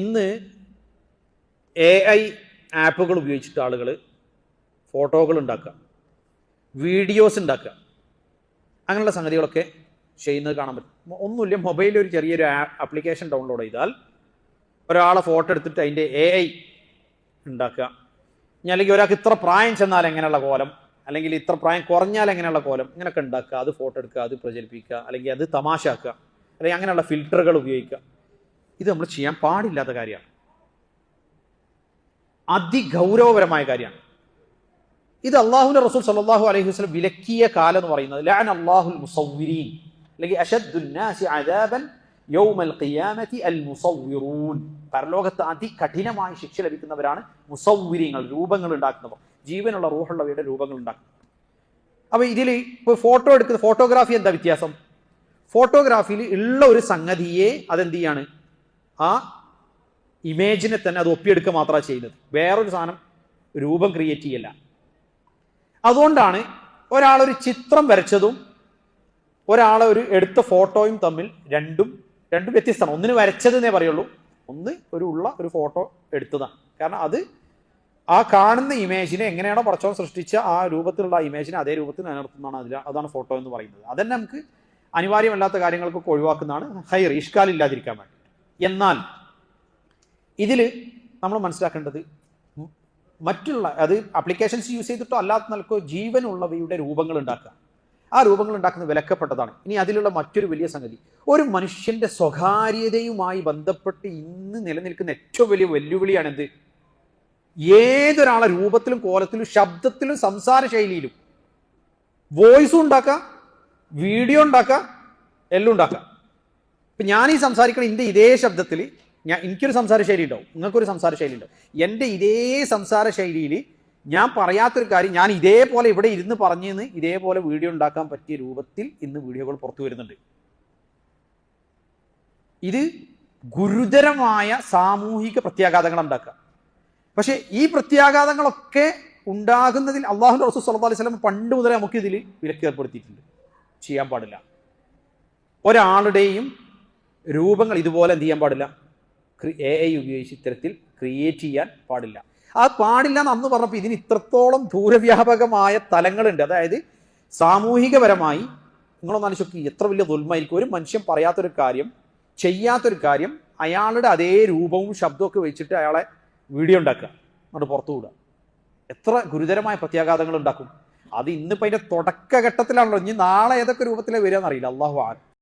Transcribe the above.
ഇന്ന് AI ആപ്പുകൾ ഉപയോഗിച്ചിട്ട് ആളുകൾ ഫോട്ടോകൾ ഉണ്ടാക്കുക, വീഡിയോസ് ഉണ്ടാക്കുക, അങ്ങനെയുള്ള സംഗതികളൊക്കെ ചെയ്യുന്നത് കാണാൻ പറ്റും. ഒന്നുമില്ല, മൊബൈലിൽ ഒരു ചെറിയൊരു ആപ്ലിക്കേഷൻ ഡൗൺലോഡ് ചെയ്താൽ ഒരാളെ ഫോട്ടോ എടുത്തിട്ട് അതിൻ്റെ AI ഉണ്ടാക്കുക. ഇനി അല്ലെങ്കിൽ ഒരാൾക്ക് ഇത്ര പ്രായം ചെന്നാൽ എങ്ങനെയുള്ള കോലം, അല്ലെങ്കിൽ ഇത്ര പ്രായം കുറഞ്ഞാൽ എങ്ങനെയുള്ള കോലം, ഇങ്ങനെയൊക്കെ ഉണ്ടാക്കുക, അത് ഫോട്ടോ എടുക്കുക, അത് പ്രചരിപ്പിക്കുക, അല്ലെങ്കിൽ അത് തമാശാക്കുക, അല്ലെങ്കിൽ അങ്ങനെയുള്ള ഫിൽറ്ററുകൾ ഉപയോഗിക്കുക. ഇത് നമ്മൾ ചെയ്യാൻ പാടില്ലാത്ത കാര്യമാണ്, അതിഗൗരവപരമായ കാര്യമാണ്. ഇത് അള്ളാഹുവിന്റെ റസൂൽ സല്ലല്ലാഹു അലൈഹി വസല്ലം വിലക്കിയ കാലം എന്ന് പറയുന്നത് ലഅന അല്ലാഹുൽ മുസവ്വിരീൻ, അല്ലെങ്കിൽ അശദ്ദുൻ നാസി അദാബൻ യൗമൽ ഖിയാമത്തി അൽ മുസവ്വിറൂൻ. പരലോകത്ത് അതികഠിനമായി ശിക്ഷ ലഭിക്കുന്നവരാണ് മുസവ്വിരീങ്ങൾ, രൂപങ്ങൾ ഉണ്ടാക്കുന്നവർ, ജീവനുള്ള റൂഹുള്ളവയുടെ രൂപങ്ങൾ ഉണ്ടാക്കുന്നത്. അപ്പോൾ ഇതിൽ ഇപ്പോൾ ഫോട്ടോ എടുക്കുന്ന ഫോട്ടോഗ്രാഫി എന്താ വ്യത്യാസം? ഫോട്ടോഗ്രാഫിയിൽ ഉള്ള ഒരു സംഗതിയെ അതെന്ത് ചെയ്യാണ്, ആ ഇമേജിനെ തന്നെ അത് ഒപ്പിയെടുക്കുക മാത്രമാണ് ചെയ്യുന്നത്, വേറൊരു സാധനം രൂപം ക്രിയേറ്റ് ചെയ്യല്ല. അതുകൊണ്ടാണ് ഒരാളൊരു ചിത്രം വരച്ചതും ഒരാളെ ഒരു എടുത്ത ഫോട്ടോയും തമ്മിൽ രണ്ടും വ്യത്യസ്തമാണ്. ഒന്നിന് വരച്ചതെന്നേ പറയുള്ളൂ, ഒന്ന് ഒരു ഫോട്ടോ എടുത്തതാണ്. കാരണം അത് ആ കാണുന്ന ഇമേജിനെ എങ്ങനെയാണോ പടച്ചോൻ സൃഷ്ടിച്ച ആ രൂപത്തിലുള്ള ഇമേജിനെ അതേ രൂപത്തിൽ നിലനിർത്തുന്നതാണ് അതാണ് ഫോട്ടോ എന്ന് പറയുന്നത്. അതന്നെ നമുക്ക് അനിവാര്യമല്ലാത്ത കാര്യങ്ങൾക്കൊക്കെ ഒഴിവാക്കുന്നതാണ് ഹൈർ, ഇഷ്കാലില്ലാതിരിക്കാൻ വേണ്ടി. എന്നാൽ ഇതിൽ നമ്മൾ മനസ്സിലാക്കേണ്ടത് മറ്റുള്ള അത് ആപ്ലിക്കേഷൻസ് യൂസ് ചെയ്തിട്ടോ അല്ലാത്ത നിലക്കോ ജീവനുള്ളവയുടെ രൂപങ്ങൾ ഉണ്ടാക്കുക, ആ രൂപങ്ങൾ ഉണ്ടാക്കുന്നത് വിലക്കപ്പെട്ടതാണ്. ഇനി അതിലുള്ള മറ്റൊരു വലിയ സംഗതി, ഒരു മനുഷ്യന്റെ സ്വകാര്യതയുമായി ബന്ധപ്പെട്ട് ഇന്ന് നിലനിൽക്കുന്ന ഏറ്റവും വലിയ വെല്ലുവിളിയാണ് എന്ത്? ഏതൊരാളെ രൂപത്തിലും കോലത്തിലും ശബ്ദത്തിലും സംസാര ശൈലിയിലും വോയിസും ഉണ്ടാക്കാം, വീഡിയോ ഉണ്ടാക്കാം, എല്ലാം ഉണ്ടാക്കാം. ഇപ്പം ഞാനീ സംസാരിക്കണം എൻ്റെ ഇതേ ശബ്ദത്തിൽ, എനിക്കൊരു സംസാര ശൈലി ഉണ്ടാവും, നിങ്ങൾക്കൊരു സംസാര ശൈലി ഉണ്ടാവും. എൻ്റെ ഇതേ സംസാര ശൈലിയിൽ ഞാൻ പറയാത്തൊരു കാര്യം ഞാൻ ഇതേപോലെ ഇവിടെ ഇരുന്ന് പറഞ്ഞെന്ന് ഇതേപോലെ വീഡിയോ ഉണ്ടാക്കാൻ പറ്റിയ രൂപത്തിൽ ഇന്ന് വീഡിയോകൾ പുറത്തു വരുന്നുണ്ട്. ഇത് ഗുരുതരമായ സാമൂഹിക പ്രത്യാഘാതങ്ങൾ ഉണ്ടാക്കുക. പക്ഷേ ഈ പ്രത്യാഘാതങ്ങളൊക്കെ ഉണ്ടാകുന്നതിൽ അള്ളാഹുവിന്റെ റസൂൽ സ്വല്ലല്ലാഹു അലൈഹി വസല്ലം പണ്ട് മുതലേ നമുക്ക് ഇതിൽ വിലക്ക് ഏർപ്പെടുത്തിയിട്ടുണ്ട്. ചെയ്യാൻ പാടില്ല, ഒരാളുടെയും രൂപങ്ങൾ ഇതുപോലെ എന്ത് ചെയ്യാൻ പാടില്ല, AI ഉപയോഗിച്ച് ഇത്തരത്തിൽ ക്രിയേറ്റ് ചെയ്യാൻ പാടില്ല. അത് പാടില്ല എന്ന് അന്ന് പറഞ്ഞപ്പോൾ ഇതിന് ഇത്രത്തോളം ദൂരവ്യാപകമായ തലങ്ങളുണ്ട്. അതായത് സാമൂഹികപരമായി നിങ്ങളൊന്ന് ആലോചിച്ച് നോക്കി, എത്ര വലിയ ദുൽമായിരിക്കും ഒരു മനുഷ്യൻ പറയാത്തൊരു കാര്യം, ചെയ്യാത്തൊരു കാര്യം അയാളുടെ അതേ രൂപവും ശബ്ദവും ഒക്കെ വെച്ചിട്ട് അയാളെ വീഡിയോ ഉണ്ടാക്കുക, എന്നിട്ട് പുറത്തു വിടുക. എത്ര ഗുരുതരമായ പ്രത്യാഘാതങ്ങൾ ഉണ്ടാക്കും. അത് ഇന്നിപ്പോൾ അതിൻ്റെ തുടക്കഘട്ടത്തിലാണല്ലോ. ഇനി നാളെ ഏതൊക്കെ രൂപത്തിലേ വരിക എന്നറിയില്ല, അല്ലാഹു അഅലം.